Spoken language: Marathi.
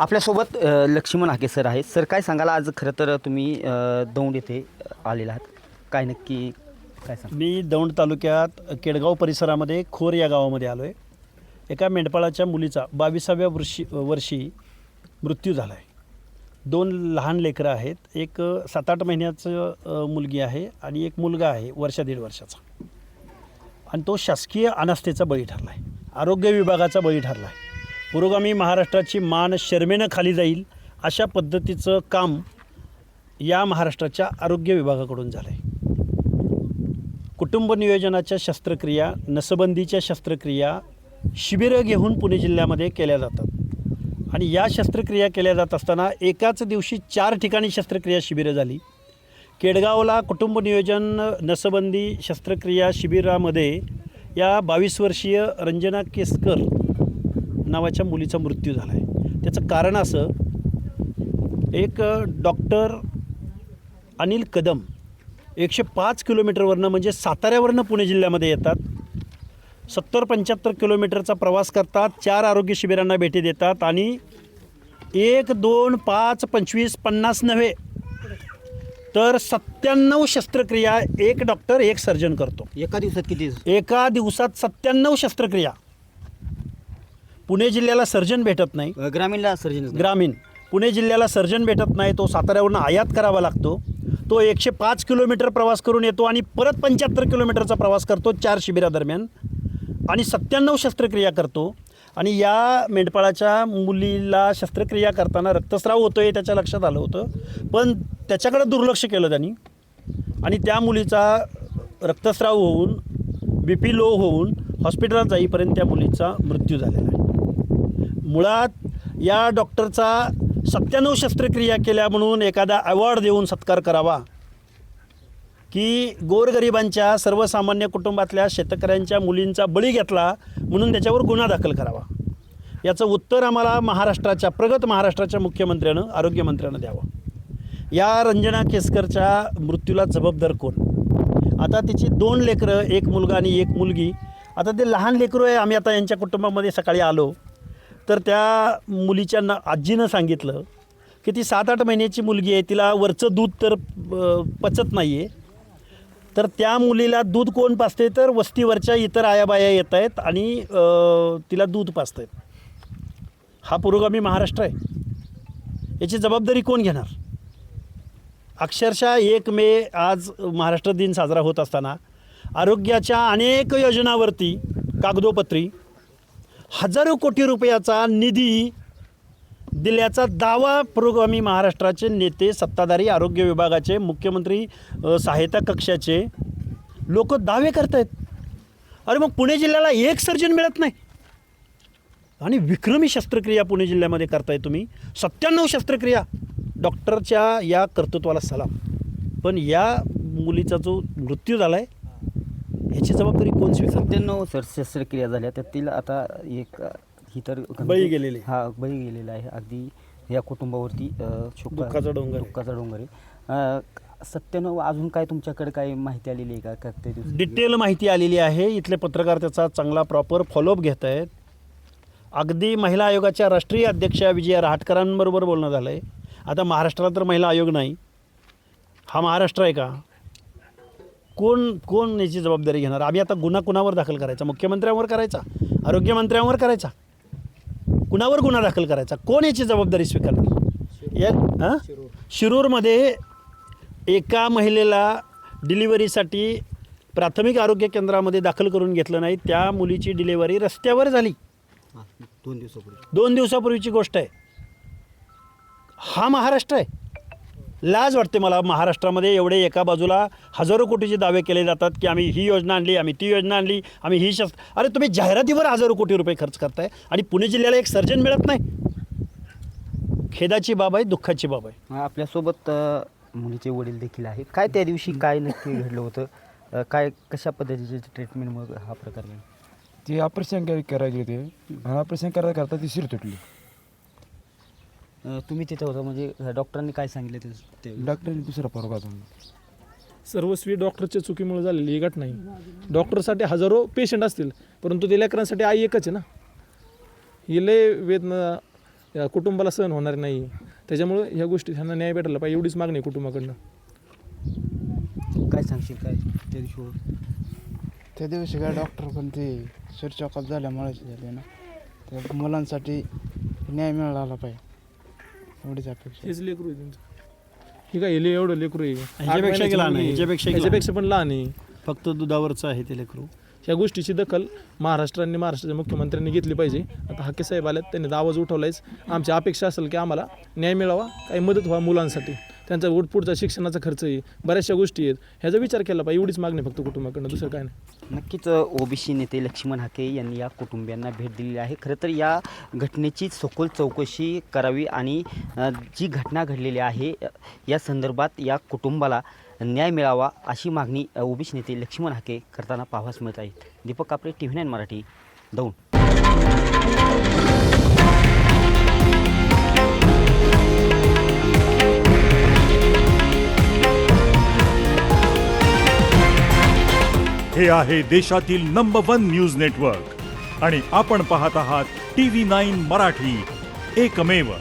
आपल्यासोबत लक्ष्मण हाके सर आहेत. सर काय सांगाल, आज खरं तर तुम्ही दौंड येथे आलेला आहात, काय नक्की काय सांगा? मी दौंड तालुक्यात केडगाव परिसरामध्ये खोर या गावामध्ये आलो आहे. एका मेंढपाळाच्या मुलीचा 22व्या वर्षी मृत्यू झाला आहे. 2 लहान लेकरं आहेत. एक 7-8 महिन्याचं मुलगी आहे आणि एक मुलगा आहे 1.5 वर्षाचा. आणि तो शासकीय अनास्थेचा बळी ठरला आहे, आरोग्य विभागाचा बळी ठरला आहे. पुरोगामी महाराष्ट्राची मान शर्मेनं खाली जाईल अशा पद्धतीचं काम या महाराष्ट्राच्या आरोग्य विभागाकडून झालं आहे. कुटुंब नियोजनाच्या शस्त्रक्रिया, नसबंदीच्या शस्त्रक्रिया शिबिरं घेऊन पुणे जिल्ह्यामध्ये केल्या जातात आणि या शस्त्रक्रिया केल्या जात असताना एकाच दिवशी 4 ठिकाणी शस्त्रक्रिया शिबिरं झाली. केडगावला कुटुंब नियोजन नसबंदी शस्त्रक्रिया शिबिरामध्ये या 22 वर्षीय रंजना केसकर नावाच्या मुलीचा मृत्यू झाला आहे. त्याचं कारण असं, एक डॉक्टर अनिल कदम 105 किलोमीटरवरनं म्हणजे साताऱ्यावरनं पुणे जिल्ह्यामध्ये येतात. 70-75 किलोमीटरचा प्रवास करतात, 4 आरोग्य शिबिरांना भेटी देतात आणि 1, 2, 5, 25, 50 नव्हे तर 97 शस्त्रक्रिया एक डॉक्टर एक सर्जन करतो. एका दिवसात किती? एका दिवसात 97 शस्त्रक्रिया. पुणे जिल्ह्याला सर्जन भेटत नाही, ग्रामीणला सर्जन ग्रामीण पुणे जिल्ह्याला सर्जन भेटत नाही. तो साताऱ्यावरून आयात करावा लागतो. तो 105 किलोमीटर प्रवास करून येतो आणि परत 75 किलोमीटरचा प्रवास करतो 4 शिबिरादरम्यान आणि 97 शस्त्रक्रिया करतो. आणि या मेंढपाळाच्या मुलीला शस्त्रक्रिया करताना रक्तस्राव होतो आहे त्याच्या लक्षात आलं होतं, पण त्याच्याकडे दुर्लक्ष केलं त्यांनी आणि त्या मुलीचा रक्तस्राव होऊन BP लो होऊन हॉस्पिटलात जाईपर्यंत त्या मुलीचा मृत्यू झालेला आहे. मुळात या डॉक्टरचा 97 शस्त्रक्रिया केल्या म्हणून एखादा अवॉर्ड देऊन सत्कार करावा की गोरगरिबांच्या सर्वसामान्य कुटुंबातल्या शेतकऱ्यांच्या मुलींचा बळी घेतला म्हणून त्याच्यावर गुन्हा दाखल करावा, याचं उत्तर आम्हाला महाराष्ट्राच्या प्रगत महाराष्ट्राच्या मुख्यमंत्र्यानं आरोग्यमंत्र्यानं द्यावं. या रंजना केसकरच्या मृत्यूला जबाबदार कोण? आता तिची 2 लेकरं, एक मुलगा आणि एक मुलगी. आता ते लहान लेकरं आहे. आम्ही आता यांच्या कुटुंबामध्ये सकाळी आलो तर त्या मुलीच्या आजीनं सांगितलं की ती 7-8 महिन्याची मुलगी आहे, तिला वरचं दूध तर पचत नाही आहे. तर त्या मुलीला दूध कोण पाजते? तर वस्तीवरच्या इतर आयाबाया येत आहेत आणि तिला दूध पाजत आहेत. हा पुरोगामी महाराष्ट्र आहे. याची जबाबदारी कोण घेणार? अक्षरशः 1 मे आज महाराष्ट्र दिन साजरा होत असताना आरोग्याच्या अनेक योजनावरती कागदोपत्री हजारो कोटी रुपयाचा निधी दिल्याचा दावा पुरोगामी महाराष्ट्राचे नेते, सत्ताधारी, आरोग्य विभागाचे, मुख्यमंत्री सहायता कक्षाचे लोक दावे करत आहेत. अरे मग पुणे जिल्ह्याला एक सर्जन मिळत नाही आणि विक्रमी शस्त्रक्रिया पुणे जिल्ह्यामध्ये करताय तुम्ही. 97 शस्त्रक्रिया. डॉक्टरच्या या कर्तृत्वाला सलाम. पण या मुलीचा जो मृत्यू झाला आहे ह्याची जबाबदारी कोण स्वीकार? 97 शस्त्रक्रिया झाल्या, त्यातील आता एक ही तर बळी गेलेली. बळी गेलेला आहे. अगदी या कुटुंबावरती दुःखाचा डोंगर आहे. 97 अजून काय तुमच्याकडे काय माहिती आलेली आहे का? ते डिटेल माहिती आलेली आहे. इथले पत्रकार त्याचा चांगला प्रॉपर फॉलोअप घेत आहेत. अगदी महिला आयोगाच्या राष्ट्रीय अध्यक्षा विजया रहाटकरांबरोबर बोलणं झालं आहे. आता महाराष्ट्राला तर महिला आयोग नाही. हा महाराष्ट्र आहे का? कोण याची जबाबदारी घेणार? आम्ही आता गुन्हा कुणावर दाखल करायचा? मुख्यमंत्र्यांवर करायचा? आरोग्यमंत्र्यांवर करायचा? कुणावर गुन्हा दाखल करायचा? कोण याची जबाबदारी स्वीकारणार? शिरूरमध्ये एका महिलेला डिलिव्हरीसाठी प्राथमिक आरोग्य केंद्रामध्ये दाखल करून घेतलं नाही. त्या मुलीची डिलिव्हरी रस्त्यावर झाली. 2 दिवसापूर्वीची गोष्ट आहे. हा महाराष्ट्र आहे. लाज वाटते मला. महाराष्ट्रामध्ये एवढे एका बाजूला हजारो कोटीचे दावे केले जातात की आम्ही ही योजना आणली, आम्ही ती योजना आणली, आम्ही ही अरे तुम्ही जाहिरातीवर हजारो कोटी रुपये खर्च करताय आणि पुणे जिल्ह्याला एक सर्जन मिळत नाही. खेदाची बाब आहे, दुःखाची बाब आहे. आपल्यासोबत मुलीचे वडील देखील आहेत. काय त्या दिवशी काय नक्की घडलं होतं? काय कशा पद्धतीचे ट्रीटमेंट मग हा प्रकार? ते ऑपरेशन करायचे होते आणि ऑपरेशन करता ती शिर तुटली. तुम्ही तिथे होता म्हणजे डॉक्टरांनी काय सांगितलं? ते डॉक्टरने दुसरा पोरगा होता. सर्वस्वी डॉक्टरच्या चुकीमुळे झालेली ही घटना आहे. डॉक्टरसाठी हजारो पेशंट असतील, परंतु त्या लेकरांसाठी आई एकच आहे ना. ही लय वेदना या कुटुंबाला सहन होणार नाही. त्याच्यामुळं ह्या गोष्टी त्यांना न्याय भेटायला पाहिजे एवढीच मागणी आहे कुटुंबाकडनं. काय सांगशील काय त्या दिवशी? त्या दिवशी काय डॉक्टर पण ते चौकात झाल्यामुळे झाले ना, त्या मुलांसाठी न्याय मिळाला पाहिजे एवढीच अपेक्षा. हेच लेकरू आहे त्यांचं. हे काय हे एवढं लेकरू आहे, ह्याच्यापेक्षा लहान आहे, ह्याच्यापेक्षा पण लहान आहे. फक्त दुधावरचं आहे ते लेकरू. ह्या गोष्टीची दखल महाराष्ट्राच्या मुख्यमंत्र्यांनी घेतली पाहिजे. आता हाके साहेब आल्यात, त्यांनी दावाज उठवलायच. आमची अपेक्षा असेल की आम्हाला न्याय मिळावा, काही मदत व्हा मुलांसाठी. त्यांचा पुढचा शिक्षणाचा खर्च आहे, बऱ्याचशा गोष्टी आहेत, ह्याचा विचार केला पाहिजे. एवढीच मागणी फक्त कुटुंबाकडनं, दुसरं काय नाही. नक्कीच ओबीसी नेते लक्ष्मण हाके यांनी या कुटुंबियांना भेट दिलेली आहे. खरं तर या घटनेची सखोल चौकशी करावी आणि जी घटना घडलेली आहे या संदर्भात या कुटुंबाला न्याय मिळावा अशी मागणी ओबीसी नेते लक्ष्मण हाके करताना पाहावयास मिळत आहे. दीपक कापरे, TV9 मराठी, दौंड. हे आहे देशातील नंबर 1 न्यूज नेटवर्क आणि आपण पाहत आहात TV9 मराठी, एकमेव.